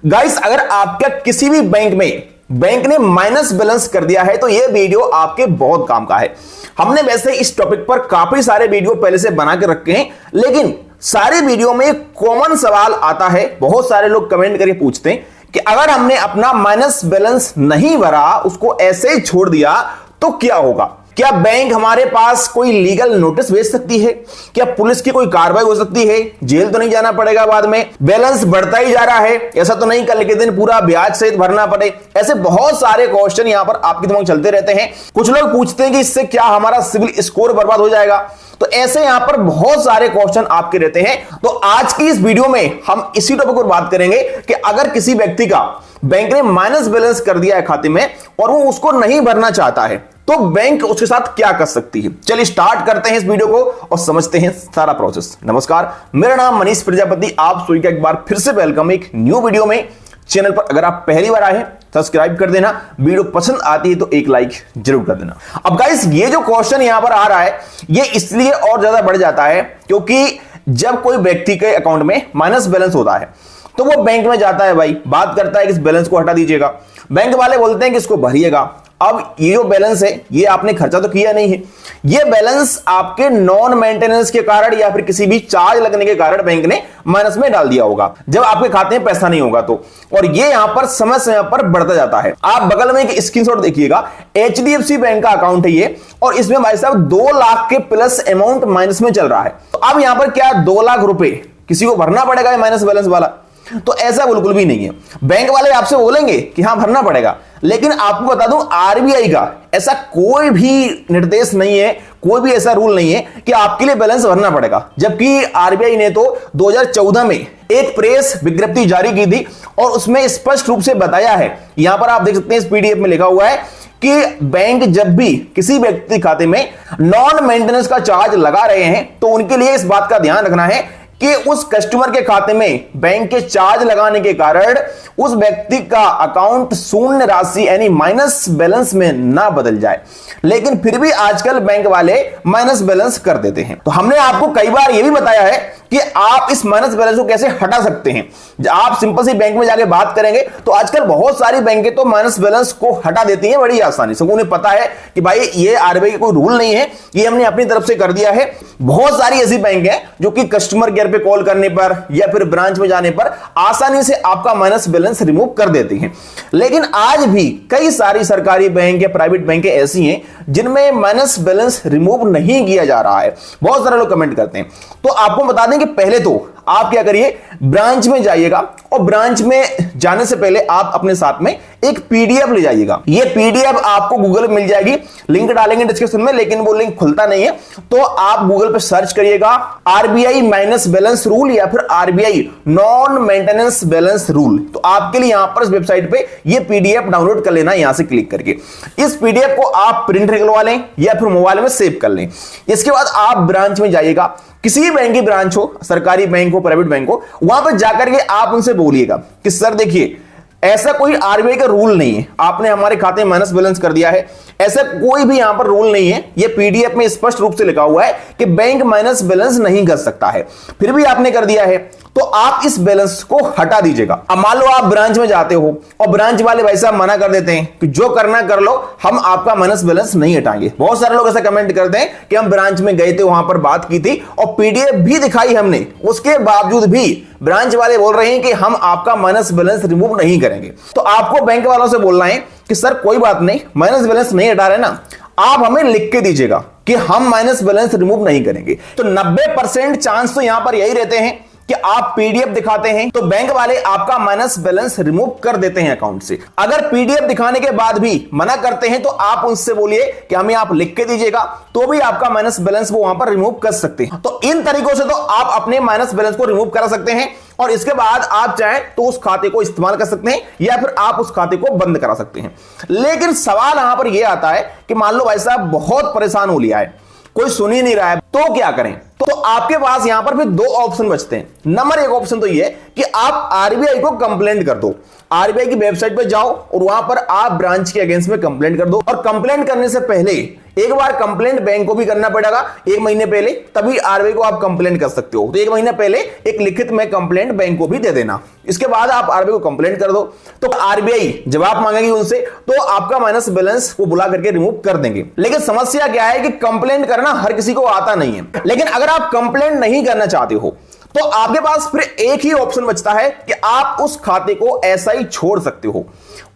Guys, अगर आपका किसी भी बैंक ने माइनस बैलेंस कर दिया है तो यह वीडियो आपके बहुत काम का है। हमने वैसे इस टॉपिक पर काफी सारे वीडियो पहले से बना के रखे हैं, लेकिन सारे वीडियो में एक कॉमन सवाल आता है। बहुत सारे लोग कमेंट करके पूछते हैं कि अगर हमने अपना माइनस बैलेंस नहीं भरा, उसको ऐसे ही छोड़ दिया तो क्या होगा? क्या बैंक हमारे पास कोई लीगल नोटिस भेज सकती है? क्या पुलिस की कोई कार्रवाई हो सकती है? जेल तो नहीं जाना पड़ेगा बाद में? बैलेंस बढ़ता ही जा रहा है, ऐसा तो नहीं कल के दिन पूरा ब्याज सहित भरना पड़े? ऐसे बहुत सारे क्वेश्चन यहां पर आपके दिमाग चलते रहते हैं। कुछ लोग पूछते हैं कि इससे क्या हमारा सिविल स्कोर बर्बाद हो जाएगा? तो ऐसे यहां पर बहुत सारे क्वेश्चन आपके रहते हैं। तो आज की इस वीडियो में हम इसी टॉपिक पर बात करेंगे कि अगर किसी व्यक्ति का बैंक ने माइनस बैलेंस कर दिया है खाते में और वो उसको नहीं भरना चाहता है, तो बैंक उसके साथ क्या कर सकती है। चलिए स्टार्ट करते हैं इस वीडियो को और समझते हैं सारा प्रोसेस। नमस्कार, मेरा नाम मनीष प्रजापति, आप सभी का एक बार फिर से वेलकम एक न्यू वीडियो में। चैनल पर अगर आप पहली बार आए हैं सब्सक्राइब कर देना, वीडियो पसंद आती है तो एक लाइक जरूर कर देना। अब गाइस, ये जो क्वेश्चन यहां पर आ रहा है ये इसलिए और ज्यादा बढ़ जाता है क्योंकि जब कोई व्यक्ति के अकाउंट में माइनस बैलेंस होता है तो वो बैंक में जाता है, भाई बात करता है कि इस बैलेंस को हटा दीजिएगा। बैंक वाले बोलते हैं कि इसको भरिएगा। अब ये जो बैलेंस है ये आपने खर्चा तो किया नहीं है, ये बैलेंस आपके नॉन मेंटेनेंस के कारण या फिर किसी भी चार्ज लगने के कारण बैंक ने माइनस में डाल दिया होगा जब आपके खाते में पैसा नहीं होगा तो। और ये यहां पर समय समय पर बढ़ता जाता है। आप बगल में एक स्क्रीनशॉट देखिएगा, HDFC बैंक का अकाउंट है ये, और इसमें भाई साहब 2 लाख के प्लस अमाउंट माइनस में चल रहा है। तो अब यहां पर क्या 2 लाख रुपए किसी को भरना पड़ेगा माइनस बैलेंस वाला? तो ऐसा बिल्कुल भी नहीं है। बैंक वाले आपसे बोलेंगे कि हां भरना पड़ेगा, लेकिन आपको बता दूं आरबीआई का ऐसा कोई भी निर्देश नहीं है, कोई भी ऐसा रूल नहीं है कि आपके लिए बैलेंस भरना पड़ेगा। जबकि आरबीआई ने तो 2014 में एक प्रेस विज्ञप्ति जारी की थी और उसमें स्पष्ट रूप से बताया है, यहां पर आप देख सकते हैं इस पीडीएफ में लिखा हुआ है कि बैंक जब भी किसी व्यक्ति खाते में नॉन मेंटेनेंस का चार्ज लगा रहे हैं तो उनके लिए इस बात का ध्यान रखना है कि उस कस्टमर के खाते में बैंक के चार्ज लगाने के कारण उस व्यक्ति का अकाउंट शून्य राशि यानी माइनस बैलेंस में ना बदल जाए। लेकिन फिर भी आजकल बैंक वाले माइनस बैलेंस कर देते हैं। तो हमने आपको कई बार यह भी बताया है कि आप इस माइनस बैलेंस को कैसे हटा सकते हैं। आप सिंपल सी बैंक में जाके बात करेंगे तो आजकल बहुत सारी बैंकें तो माइनस बैलेंस को हटा देती हैं बड़ी आसानी से। उन्हें पता है कि भाई ये आरबीआई का कोई रूल नहीं है, ये हमने अपनी तरफ से कर दिया है। बहुत सारी ऐसी बैंक है जो कि कस्टमर केयर पे कॉल करने पर या फिर ब्रांच में जाने पर आसानी से आपका माइनस बैलेंस रिमूव कर देती हैं। लेकिन आज भी कई सारी सरकारी बैंक या प्राइवेट बैंकें ऐसी हैं जिनमें माइनस बैलेंस रिमूव नहीं किया जा रहा है। बहुत सारे लोग कमेंट करते हैं। तो आपको बता दें कि पहले तो आप क्या करिए, ब्रांच में जाइएगा और ब्रांच में जाने से पहले आप अपने साथ में एक पीडीएफ ले जाइएगा। ये पीडीएफ आपको गूगल पे मिल जाएगी, लिंक डालेंगे डिस्क्रिप्शन में, लेकिन वो लिंक खुलता नहीं है। तो आप गूगल पे सर्च करिएगा आरबीआई माइनस बैलेंस रूल या फिर RBI non maintenance balance rule. तो आपके लिए यहां पर इस वेबसाइट पे ये पीडीएफ डाउनलोड कर लेना, यहां से क्लिक करके इस पीडीएफ को आप प्रिंट निकलवा लें या फिर मोबाइल में सेव कर लें। इसके बाद आप ब्रांच में जाइएगा, किसी भी बैंक की ब्रांच हो, सरकारी बैंक हो, प्राइवेट बैंक हो, वहां पर जाकर के आप उनसे बोलिएगा कि सर देखिए ऐसा कोई आरबीआई का रूल नहीं है, आपने हमारे खाते में माइनस बैलेंस कर दिया है, ऐसा कोई भी यहां पर रूल नहीं है। ये पीडीएफ में स्पष्ट रूप से लिखा हुआ है कि बैंक माइनस बैलेंस नहीं कर सकता है, फिर भी आपने कर दिया है तो आप इस बैलेंस को हटा दीजिएगा। अब मान लो आप ब्रांच में जाते हो और ब्रांच वाले भाई साहब मना कर देते हैं कि जो करना कर लो, हम आपका माइनस बैलेंस नहीं हटाएंगे। बहुत सारे लोग ऐसा कमेंट करते हैं कि हम ब्रांच में गए थे, वहां पर बात की थी और पीडीएफ भी दिखाई हमने, उसके बावजूद भी ब्रांच वाले बोल रहे हैं कि हम आपका माइनस बैलेंस रिमूव नहीं करेंगे। तो आपको बैंक वालों से बोलना है कि सर कोई बात नहीं, माइनस बैलेंस नहीं हटा रहे ना, आप हमें लिख के दीजिएगा कि हम माइनस बैलेंस रिमूव नहीं करेंगे। तो 90% चांस तो यहां पर यही रहते हैं कि आप पीडीएफ दिखाते हैं तो बैंक वाले आपका माइनस बैलेंस रिमूव कर देते हैं अकाउंट से। अगर पीडीएफ दिखाने के बाद भी मना करते हैं तो आप उनसे बोलिए कि हमें आप लिख के दीजिएगा, तो भी आपका माइनस बैलेंस वो वहां पर रिमूव कर सकते हैं। तो इन तरीकों से तो आप अपने माइनस बैलेंस को रिमूव करा सकते हैं और इसके बाद आप चाहें तो उस खाते को इस्तेमाल कर सकते हैं या फिर आप उस खाते को बंद करा सकते हैं। लेकिन सवाल यहां पर यह आता है कि मान लो भाई साहब बहुत परेशान हो लिया है, कोई सुन ही नहीं रहा है, तो क्या करें? तो आपके पास यहां पर फिर दो ऑप्शन बचते हैं। नंबर एक ऑप्शन तो ये है कि आप आरबीआई को कंप्लेंट कर दो, आरबीआई की वेबसाइट पे जाओ और वहां पर आप ब्रांच के अगेंस्ट में कंप्लेंट कर दो। और कंप्लेंट करने से पहले एक बार कंप्लेंट बैंक को भी करना पड़ेगा 1 महीने पहले, तभी आरबीआई को आप कंप्लेंट कर सकते हो। तो 1 महीने पहले एक लिखित में कंप्लेंट बैंक को भी दे देना, इसके बाद आप आरबीआई को कंप्लेंट कर दो। तो आरबीआई जवाब मांगेगी उनसे, तो आपका माइनस बैलेंस वो बुला करके रिमूव कर देंगे। लेकिन समस्या क्या है कि कंप्लेंट करना हर किसी को आता नहीं है। लेकिन अगर आप कंप्लेंट नहीं करना चाहते हो तो आपके पास फिर एक ही ऑप्शन बचता है कि आप उस खाते को ऐसा ही छोड़ सकते हो,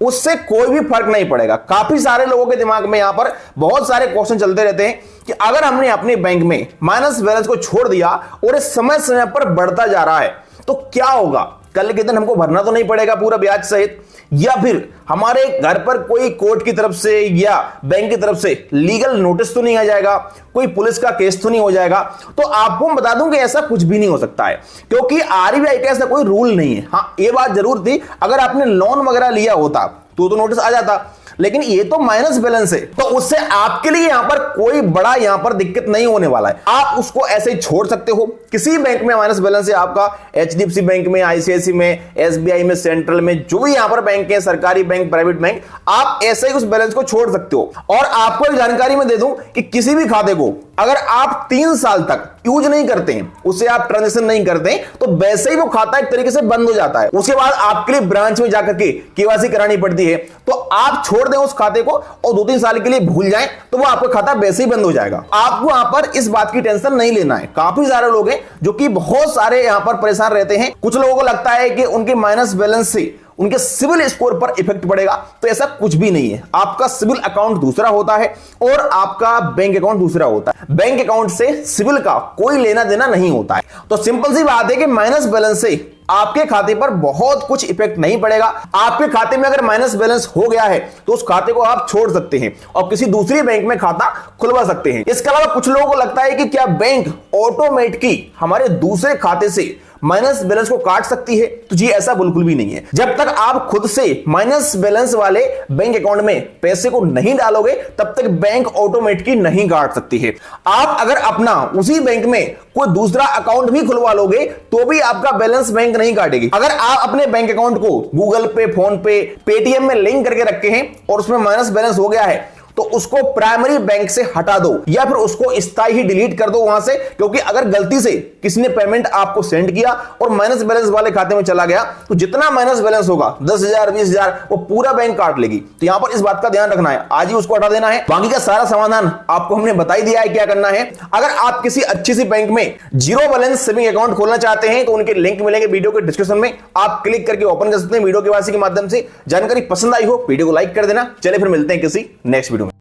उससे कोई भी फर्क नहीं पड़ेगा। काफी सारे लोगों के दिमाग में यहां पर बहुत सारे क्वेश्चन चलते रहते हैं कि अगर हमने अपने बैंक में माइनस बैलेंस को छोड़ दिया और इस समय समय पर बढ़ता जा रहा है तो क्या होगा, कल के दिन हमको भरना तो नहीं पड़ेगा पूरा ब्याज सहित, या फिर हमारे घर पर कोई कोर्ट की तरफ से या बैंक की तरफ से लीगल नोटिस तो नहीं आ जाएगा, कोई पुलिस का केस तो नहीं हो जाएगा। तो आपको मैं बता दूं कि ऐसा कुछ भी नहीं हो सकता है, क्योंकि आरबीआई का ऐसा कोई रूल नहीं है। हाँ, ये बात जरूर थी, अगर आपने लोन वगैरह लिया होता तो नोटिस आ जाता, लेकिन ये तो माइनस बैलेंस है, तो उससे आपके लिए यहां पर कोई बड़ा यहां पर दिक्कत नहीं होने वाला है। आप उसको ऐसे ही छोड़ सकते हो। किसी बैंक में माइनस बैलेंस है आपका, एचडीएफसी बैंक में, आईसीआईसी में, एसबीआई में, सेंट्रल में, जो भी यहां पर बैंक है, सरकारी बैंक, प्राइवेट बैंक, आप ऐसे ही उस बैलेंस को छोड़ सकते हो। और आपको एक जानकारी मैं दे दूं कि किसी भी खाते को अगर आप 3 साल तक यूज नहीं करते हैं, उससे आप ट्रांजेक्शन नहीं करते हैं, तो वैसे ही वो खाता एक तरीके से बंद हो जाता है। उसके बाद आपके लिए ब्रांच में जाकर के केवाईसी करानी पड़ती है। तो आप छोड़ दें उस खाते को और 2-3 साल के लिए भूल जाएं तो वो आपका खाता वैसे ही बंद हो जाएगा। आपको यहां पर इस बात की टेंशन नहीं लेना है। काफी सारे लोग हैं जो कि बहुत सारे यहां पर परेशान रहते हैं। कुछ लोगों को लगता है कि उनके माइनस बैलेंस से उनके सिविल स्कोर पर इफेक्ट पड़ेगा, तो ऐसा कुछ भी नहीं है। आपका सिविल अकाउंट दूसरा होता है और आपका बैंक अकाउंट दूसरा होता है। बैंक अकाउंट से सिविल का कोई लेना देना नहीं होता है। तो सिंपल सी बात है कि माइनस बैलेंस से आपके खाते पर बहुत कुछ इफेक्ट नहीं पड़ेगा। आपके खाते में अगर माइनस बैलेंस हो गया है तो उस खाते को आप छोड़ सकते हैं और किसी दूसरी बैंक में खाता खुलवा सकते हैं। इसके अलावा कुछ लोगों को लगता है कि क्या बैंक ऑटोमेटिकली हमारे दूसरे खाते से माइनस बैलेंस को काट सकती है, तो जी ऐसा बिल्कुल भी नहीं है। जब तक आप खुद से माइनस बैलेंस वाले बैंक अकाउंट में पैसे को नहीं डालोगे तब तक बैंक ऑटोमेटिकली नहीं काट सकती है। आप अगर अपना उसी बैंक में कोई दूसरा अकाउंट भी खुलवा लोगे तो भी आपका बैलेंस बैंक नहीं काटेगी। अगर आप अपने बैंक अकाउंट को गूगल पे, फोन पे, पेटीएम में लिंक करके रखे हैं और उसमें माइनस बैलेंस हो गया है तो उसको प्राइमरी बैंक से हटा दो या फिर उसको स्थायी ही डिलीट कर दो वहां से, क्योंकि अगर गलती से किसी ने पेमेंट आपको सेंड किया और माइनस बैलेंस वाले खाते में चला गया तो जितना माइनस बैलेंस होगा 10,000, 20,000 वो पूरा बैंक काट लेगी। तो यहां पर इस बात का ध्यान रखना है, आज ही उसको हटा देना है। बाकी का सारा समाधान आपको हमने बता ही दिया है क्या करना है। अगर आप किसी अच्छी सी बैंक में जीरो बैलेंस सेविंग अकाउंट खोलना चाहते हैं तो उनके लिंक मिलेंगे वीडियो के डिस्क्रिप्शन में, आप क्लिक करके ओपन कर सकते हैं वीडियो के वासी के माध्यम से। जानकारी पसंद आई हो वीडियो को लाइक कर देना। चलिए फिर मिलते हैं किसी नेक्स्ट वीडियो।